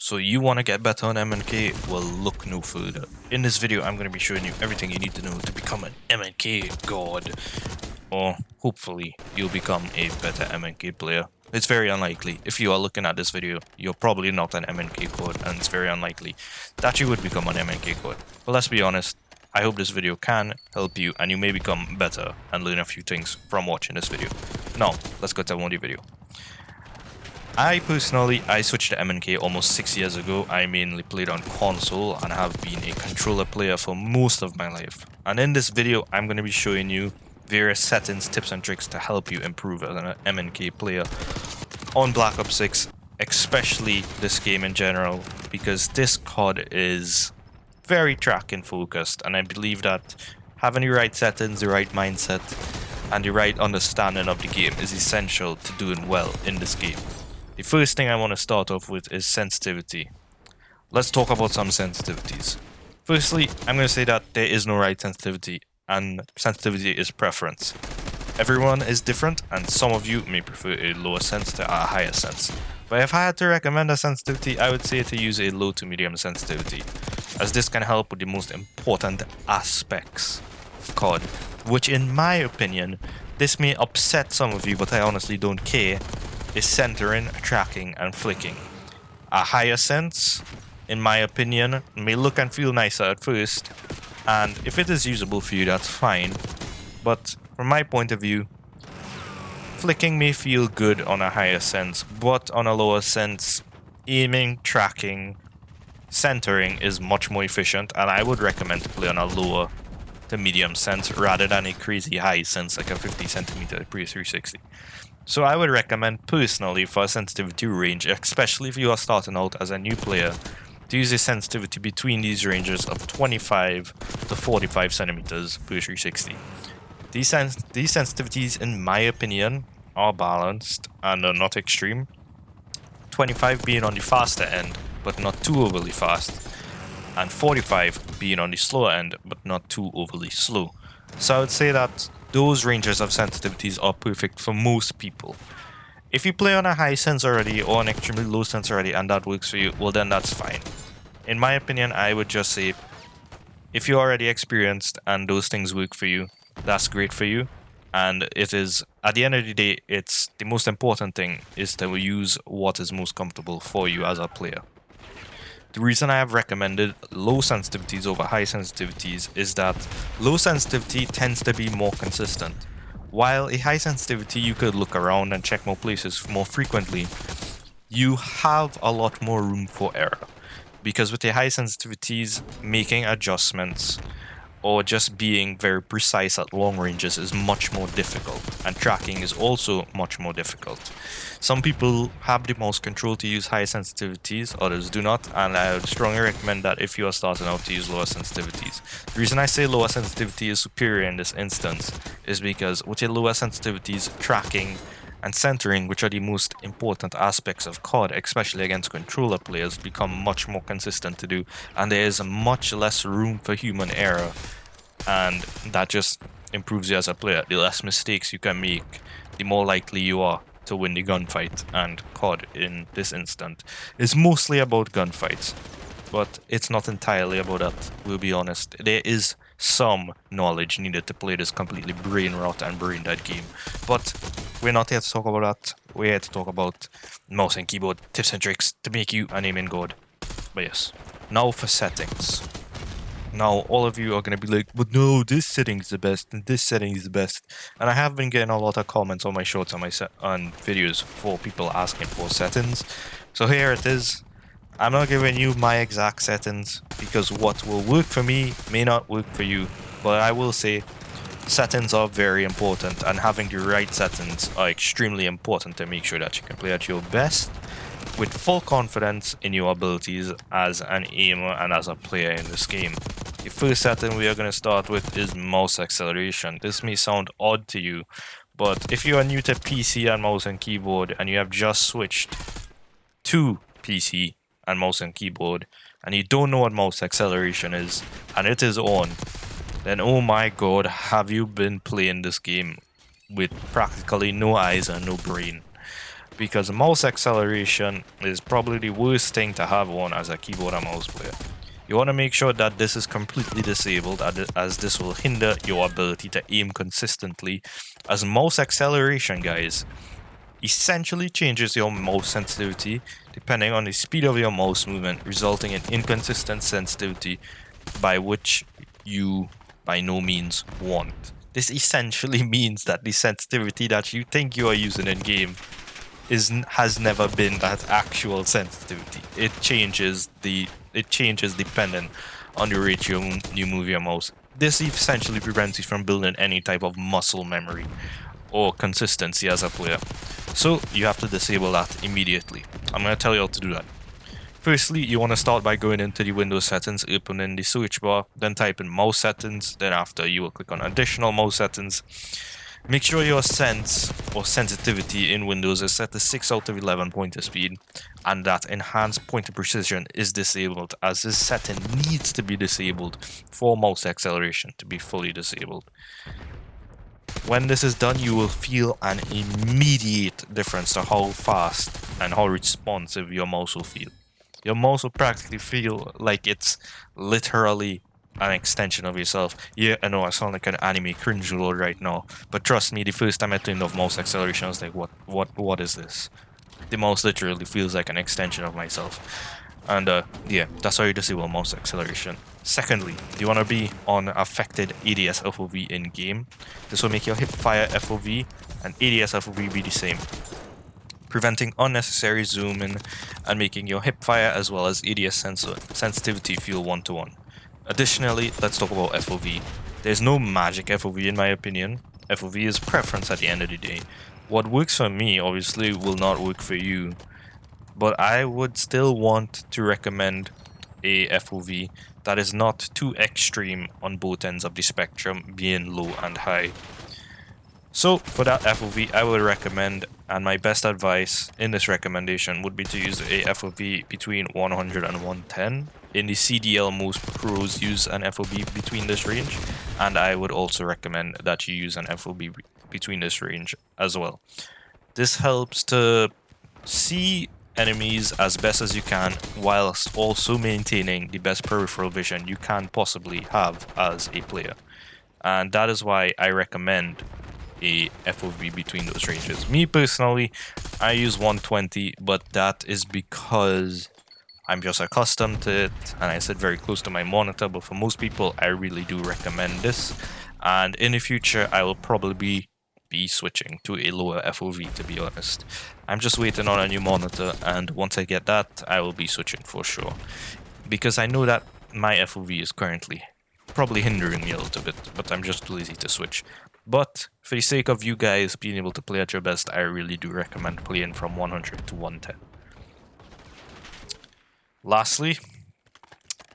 So you want to get better on MNK? Well, look no further. In this video, I'm going to be showing you everything you need to know to become an MNK god. Or hopefully, you'll become a better MNK player. It's very unlikely. If you are looking at this video, you're probably not an MNK god, and it's very unlikely that you would become an MNK god. But let's be honest, I hope this video can help you and you may become better and learn a few things from watching this video. Now, let's go to the video. I switched to MNK almost 6 years ago. I mainly played on console and have been a controller player for most of my life. And in this video, I'm going to be showing you various settings, tips and tricks to help you improve as an MNK player on Black Ops 6, especially this game in general, because this COD is very tracking focused, and I believe that having the right settings, the right mindset, and the right understanding of the game is essential to doing well in this game. The first thing I want to start off with is sensitivity. Let's talk about some sensitivities. Firstly, I'm going to say that there is no right sensitivity, and sensitivity is preference. Everyone is different, and some of you may prefer a lower sense to a higher sense. But if I had to recommend a sensitivity, I would say to use a low to medium sensitivity, as this can help with the most important aspects of COD, which in my opinion, this may upset some of you, but I honestly don't care, is centering, tracking, and flicking. A higher sense, in my opinion, may look and feel nicer at first, and if it is usable for you, that's fine. But from my point of view, flicking may feel good on a higher sense, but on a lower sense, aiming, tracking, centering is much more efficient, and I would recommend to play on a lower to medium sense rather than a crazy high sense like a 50cm pre-360. So I would recommend personally for a sensitivity range, especially if you are starting out as a new player, to use a sensitivity between these ranges of 25 to 45 centimeters per 360. These sensitivities, in my opinion, are balanced and are not extreme. 25 being on the faster end, but not too overly fast, and 45 being on the slower end, but not too overly slow. So I would say that those ranges of sensitivities are perfect for most people. If you play on a high sense already or an extremely low sense already and that works for you, well then that's fine. In my opinion, I would just say, if you're already experienced and those things work for you, that's great for you. And it is, at the end of the day, it's the most important thing is to use what is most comfortable for you as a player. The reason I have recommended low sensitivities over high sensitivities is that low sensitivity tends to be more consistent. While a high sensitivity, you could look around and check more places more frequently, you have a lot more room for error. Because with the high sensitivities, making adjustments or just being very precise at long ranges is much more difficult, and tracking is also much more difficult. Some people have the mouse control to use high sensitivities, others do not, and I would strongly recommend that if you are starting out to use lower sensitivities. The reason I say lower sensitivity is superior in this instance is because with your lower sensitivities, tracking and centering, which are the most important aspects of COD, especially against controller players, become much more consistent to do, and there is much less room for human error, and that just improves you as a player. The less mistakes you can make, the more likely you are to win the gunfight, and COD in this instant is mostly about gunfights, but it's not entirely about that, we'll be honest. There is some knowledge needed to play this completely brain rot and brain dead game, but we're not here to talk about that. We're here to talk about mouse and keyboard tips and tricks to make you an aiming god. But yes, now for settings. Now all of you are going to be like, but no, this setting is the best and this setting is the best. And I have been getting a lot of comments on my shorts on on videos for people asking for settings. So here it is. I'm not giving you my exact settings because what will work for me may not work for you. But I will say settings are very important, and having the right settings are extremely important to make sure that you can play at your best with full confidence in your abilities as an aimer and as a player in this game. The first setting we are going to start with is mouse acceleration. This may sound odd to you, but if you are new to PC and mouse and keyboard and you have just switched to PC and mouse and keyboard and you don't know what mouse acceleration is and it is on, then oh my god, have you been playing this game with practically no eyes and no brain? because mouse acceleration is probably the worst thing to have on as a keyboard and mouse player. You want to make sure that this is completely disabled, as this will hinder your ability to aim consistently, as mouse acceleration, guys, essentially changes your mouse sensitivity depending on the speed of your mouse movement, resulting in inconsistent sensitivity, by which you by no means want. This essentially means that the sensitivity that you think you are using in game has never been that actual sensitivity. It changes dependent on the rate you move your mouse. This essentially prevents you from building any type of muscle memory or consistency as a player. So you have to disable that immediately. I'm going to tell you how to do that. Firstly, you want to start by going into the Windows settings, opening the search bar, then type in mouse settings. Then after, you will click on additional mouse settings. Make sure your sense or sensitivity in Windows is set to 6 out of 11 pointer speed, and that enhanced pointer precision is disabled, as this setting needs to be disabled for mouse acceleration to be fully disabled. When this is done, you will feel an immediate difference to how fast and how responsive your mouse will feel. Your mouse will practically feel like it's literally an extension of yourself. Yeah, I know I sound like an anime cringe lord right now, but trust me, the first time I turned off mouse acceleration, I was like, what is this? The mouse literally feels like an extension of myself. And yeah, that's how you disable mouse acceleration. Secondly, you want to be on affected ADS FOV in game. This will make your hipfire FOV and ADS FOV be the same, preventing unnecessary zooming and making your hipfire as well as ADS sensitivity feel one-to-one. Additionally, let's talk about FOV. There's no magic FOV in my opinion. FOV is preference at the end of the day. What works for me obviously will not work for you, but I would still want to recommend a FOV that is not too extreme on both ends of the spectrum, being low and high. So for that FOV, I would recommend, and my best advice in this recommendation would be to use a FOV between 100 and 110. In the CDL, most pros use an FOV between this range, and I would also recommend that you use an FOV between this range as well. This helps to see enemies as best as you can, whilst also maintaining the best peripheral vision you can possibly have as a player. And that is why I recommend a FOV between those ranges. Me personally, I use 120, but that is because I'm just accustomed to it and I sit very close to my monitor. But for most people, I really do recommend this, and in the future I will probably be switching to a lower FOV, to be honest. I'm just waiting on a new monitor, and once I get that, I will be switching for sure, because I know that my FOV is currently probably hindering me a little bit, but I'm just lazy to switch. But for the sake of you guys being able to play at your best, I really do recommend playing from 100 to 110. Lastly,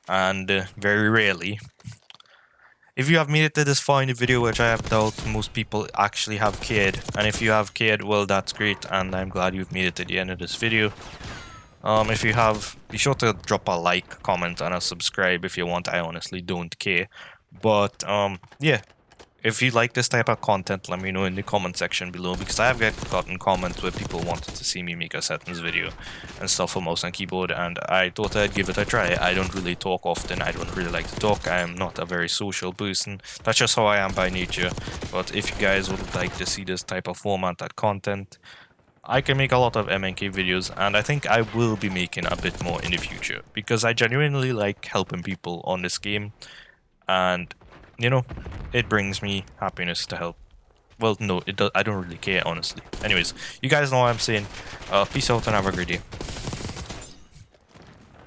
and very rarely, if you have made it to this far in the video, which I have doubt most people actually have cared, and if you have cared, well, that's great, and I'm glad you've made it to the end of this video. If you have, be sure to drop a like, comment, and a subscribe if you want. I honestly don't care. But yeah, if you like this type of content, let me know in the comment section below, because I have gotten comments where people wanted to see me make a settings video and stuff for mouse and keyboard, and I thought I'd give it a try. I don't really talk often, I don't really like to talk, I am not a very social person, that's just how I am by nature. But if you guys would like to see this type of formatted content, I can make a lot of MNK videos, and I think I will be making a bit more in the future, because I genuinely like helping people on this game, and you know, it brings me happiness to help. Well, no, it does. I don't really care, honestly. Anyways, you guys know what I'm saying. Peace out and have a great day.